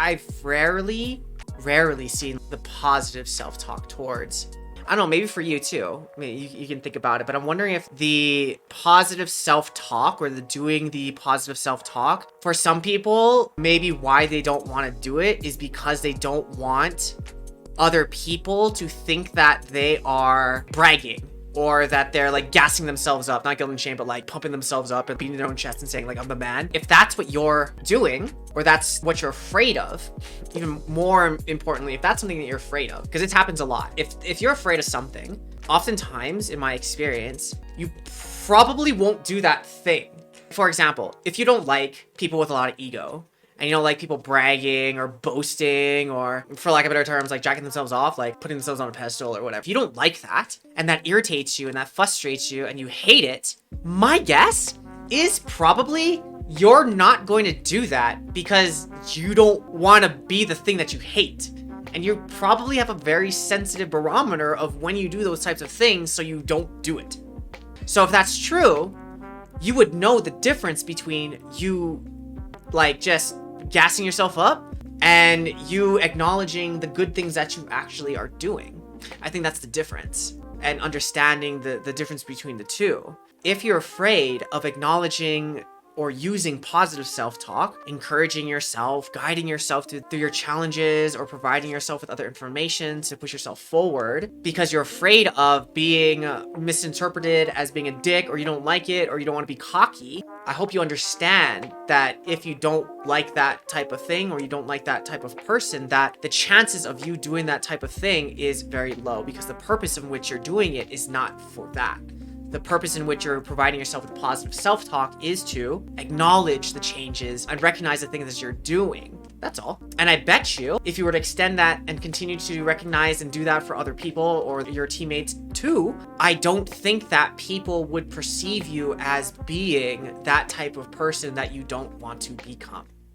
I've rarely seen the positive self-talk towards. I don't know, maybe for you too. I mean, you can think about it, but I'm wondering if the positive self-talk or the doing the positive self-talk, for some people, maybe why they don't want to do it is because they don't want other people to think that they are bragging or that they're like gassing themselves up, not guilt and shame, but like pumping themselves up and beating their own chest and saying like, I'm the man. If that's what you're doing, or that's what you're afraid of, even more importantly, if that's something that you're afraid of, because it happens a lot. If you're afraid of something, oftentimes in my experience, you probably won't do that thing. For example, if you don't like people with a lot of ego, and you don't like people bragging or boasting or, for lack of better terms, like jacking themselves off, like putting themselves on a pedestal or whatever. If you don't like that, and that irritates you and that frustrates you and you hate it, my guess is probably you're not going to do that because you don't want to be the thing that you hate. And you probably have a very sensitive barometer of when you do those types of things, so you don't do it. So if that's true, you would know the difference between you like just gassing yourself up and you acknowledging the good things that you actually are doing. I think that's the difference, and understanding the difference between the two. If you're afraid of acknowledging or using positive self-talk, encouraging yourself, guiding yourself through your challenges, or providing yourself with other information to push yourself forward because you're afraid of being misinterpreted as being a dick, or you don't like it, or you don't want to be cocky, I hope you understand that if you don't like that type of thing, or you don't like that type of person, that the chances of you doing that type of thing is very low, because the purpose in which you're doing it is not for that. The purpose in which you're providing yourself with positive self-talk is to acknowledge the changes and recognize the things that you're doing. That's all. And I bet you, if you were to extend that and continue to recognize and do that for other people or your teammates too, I don't think that people would perceive you as being that type of person that you don't want to become.